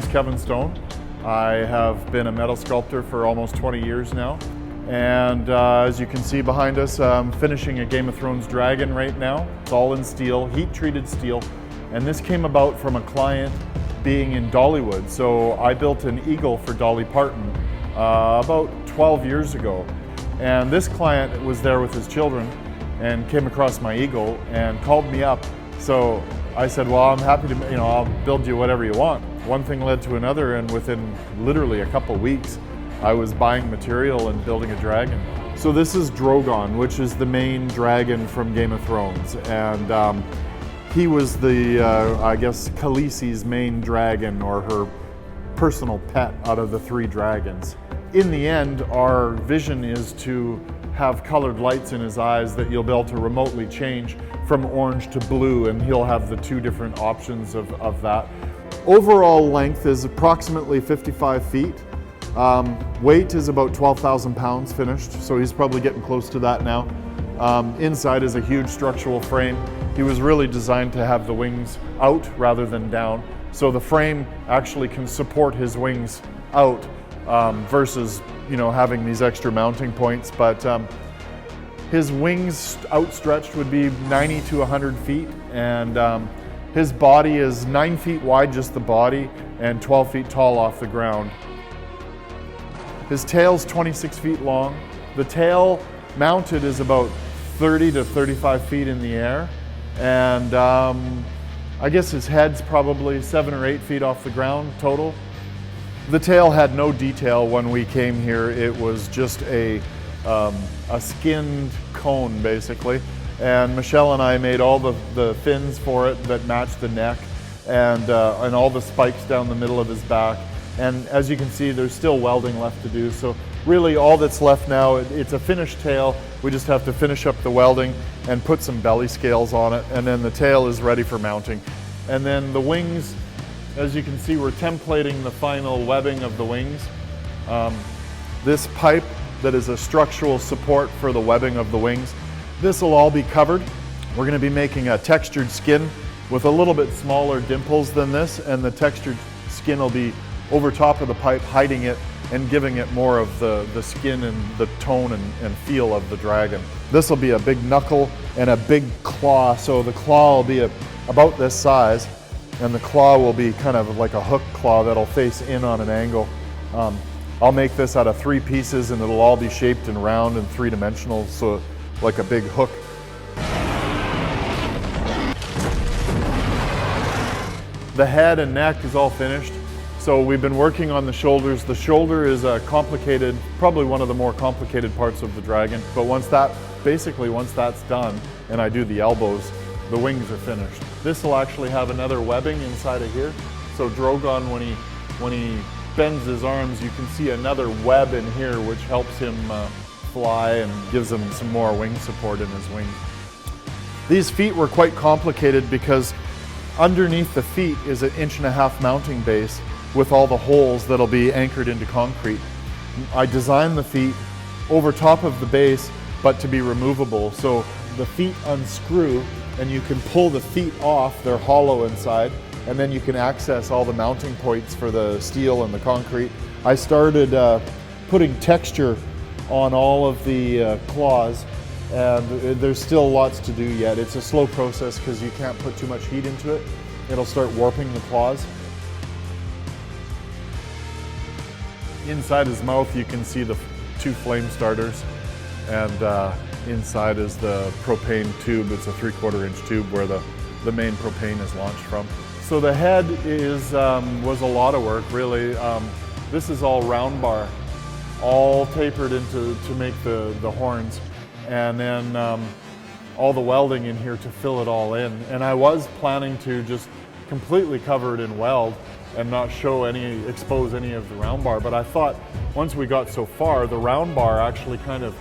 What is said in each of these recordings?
name's Kevin Stone. I have been a metal sculptor for almost 20 years now. And as you can see behind us, I'm finishing a Game of Thrones dragon right now. It's all in steel, heat-treated steel. And this came about from a client being in Dollywood. So I built an eagle for Dolly Parton about 12 years ago. And this client was there with his children and came across my eagle and called me up. So I said, well, I'm happy to, I'll build you whatever you want. One thing led to another, and within literally a couple weeks, I was buying material and building a dragon. So this is Drogon, which is the main dragon from Game of Thrones. And he was the, I guess, Khaleesi's main dragon, or her personal pet out of the 3 dragons. In the end, our vision is to have colored lights in his eyes that you'll be able to remotely change from orange to blue, and he'll have the 2 different options of that. Overall length is approximately 55 feet. Weight is about 12,000 pounds finished, so he's probably getting close to that now. Inside is a huge structural frame. He was really designed to have the wings out rather than down, so the frame actually can support his wings out versus having these extra mounting points. But his wings outstretched would be 90 to 100 feet, and his body is 9 feet wide, just the body, and 12 feet tall off the ground. His tail's 26 feet long. The tail mounted is about 30 to 35 feet in the air. And I guess his head's probably 7 or 8 feet off the ground total. The tail had no detail when we came here. It was just a skinned cone, basically. And Michelle and I made all the fins for it that matched the neck, and all the spikes down the middle of his back. And as you can see, there's still welding left to do. So really all that's left now, it's a finished tail. We just have to finish up the welding and put some belly scales on it. And then the tail is ready for mounting. And then the wings, as you can see, we're templating the final webbing of the wings. This pipe that is a structural support for the webbing of the wings, this will all be covered. We're going to be making a textured skin with a little bit smaller dimples than this, and the textured skin will be over top of the pipe, hiding it and giving it more of the skin and the tone and feel of the dragon. This will be a big knuckle and a big claw, so the claw will be about this size, and the claw will be kind of like a hook claw that'll face in on an angle. I'll make this out of 3 pieces, and it'll all be shaped and round and 3-dimensional, so like a big hook. The head and neck is all finished. So we've been working on the shoulders. The shoulder is a complicated, probably one of the more complicated parts of the dragon. But once that's done, and I do the elbows, the wings are finished. This will actually have another webbing inside of here. So Drogon, when he bends his arms, you can see another web in here, which helps him fly and gives him some more wing support in his wings. These feet were quite complicated because underneath the feet is an 1.5 inch mounting base with all the holes that'll be anchored into concrete. I designed the feet over top of the base, but to be removable. So the feet unscrew and you can pull the feet off, they're hollow inside, and then you can access all the mounting points for the steel and the concrete. I started putting texture on all of the claws, and there's still lots to do yet. It's a slow process because you can't put too much heat into it. It'll start warping the claws. Inside his mouth you can see the 2 flame starters, and inside is the propane tube. It's a 3/4 inch tube where the main propane is launched from. So the head was a lot of work, really. This is all round bar, all tapered to make the horns, and then all the welding in here to fill it all in. And I was planning to just completely cover it in weld and not expose any of the round bar. But I thought once we got so far, the round bar actually kind of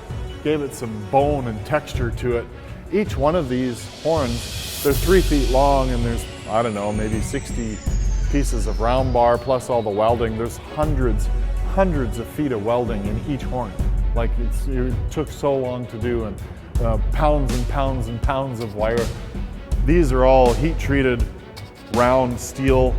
gave it some bone and texture to it. Each one of these horns, they're 3 feet long, and there's, I don't know, maybe 60 pieces of round bar plus all the welding. There's hundreds of feet of welding in each horn. Like it took so long to do, and pounds and pounds and pounds of wire. These are all heat treated round steel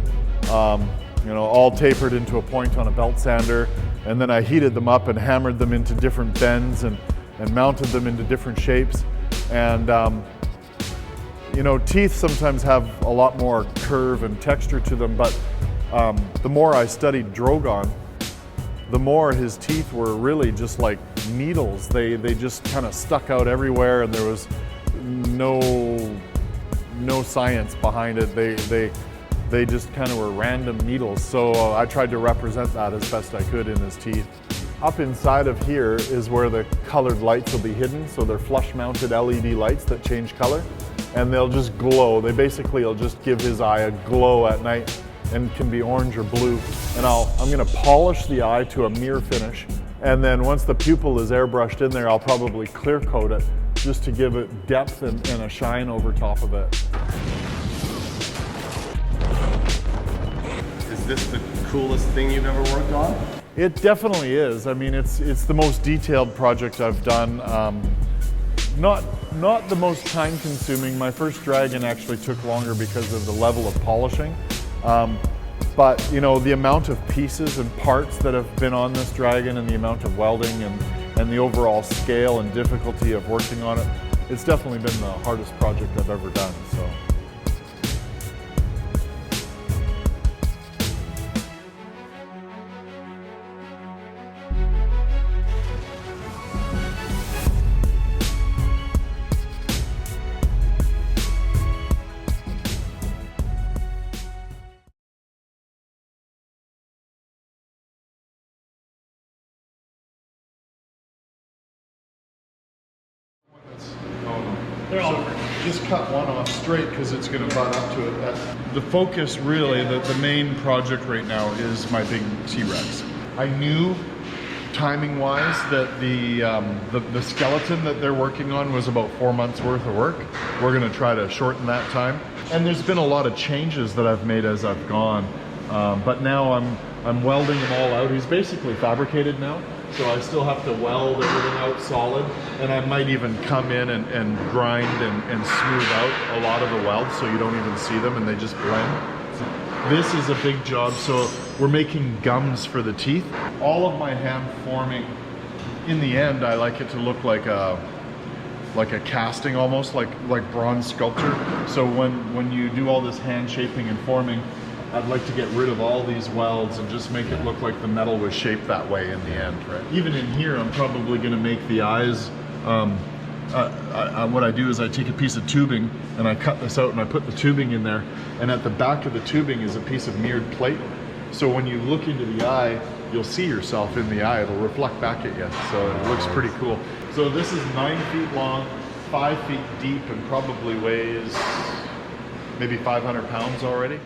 you know, all tapered into a point on a belt sander. And then I heated them up and hammered them into different bends and mounted them into different shapes. And you know, teeth sometimes have a lot more curve and texture to them, but the more I studied Drogon, the more his teeth were really just like needles. They just kind of stuck out everywhere, and there was no science behind it. They just kind of were random needles. So I tried to represent that as best I could in his teeth. Up inside of here is where the colored lights will be hidden. So they're flush mounted LED lights that change color, and they'll just glow. They basically will just give his eye a glow at night, and can be orange or blue. And I'm gonna polish the eye to a mirror finish. And then once the pupil is airbrushed in there, I'll probably clear coat it just to give it depth and a shine over top of it. Is this the coolest thing you've ever worked on? It definitely is. I mean, it's the most detailed project I've done. Not the most time consuming. My first dragon actually took longer because of the level of polishing. But you know, the amount of pieces and parts that have been on this dragon, and the amount of welding and the overall scale and difficulty of working on it, it's definitely been the hardest project I've ever done. So. Just cut one off straight because it's going to butt up to it. The focus really, the main project right now is my big T-Rex. I knew timing wise that the skeleton that they're working on was about 4 months worth of work. We're going to try to shorten that time. And there's been a lot of changes that I've made as I've gone. But now I'm welding them all out. He's basically fabricated now. So I still have to weld everything out solid, and I might even come in and grind and smooth out a lot of the welds so you don't even see them and they just blend. So this is a big job. So we're making gums for the teeth. All of my hand forming, in the end, I like it to look like a casting, almost like bronze sculpture. So when you do all this hand shaping and forming, I'd like to get rid of all these welds and just make it look like the metal was shaped that way in the end, right? Even in here, I'm probably going to make the eyes. What I do is I take a piece of tubing and I cut this out and I put the tubing in there. And at the back of the tubing is a piece of mirrored plate. So when you look into the eye, you'll see yourself in the eye. It'll reflect back at you. So it looks pretty cool. So this is 9 feet long, 5 feet deep, and probably weighs maybe 500 pounds already.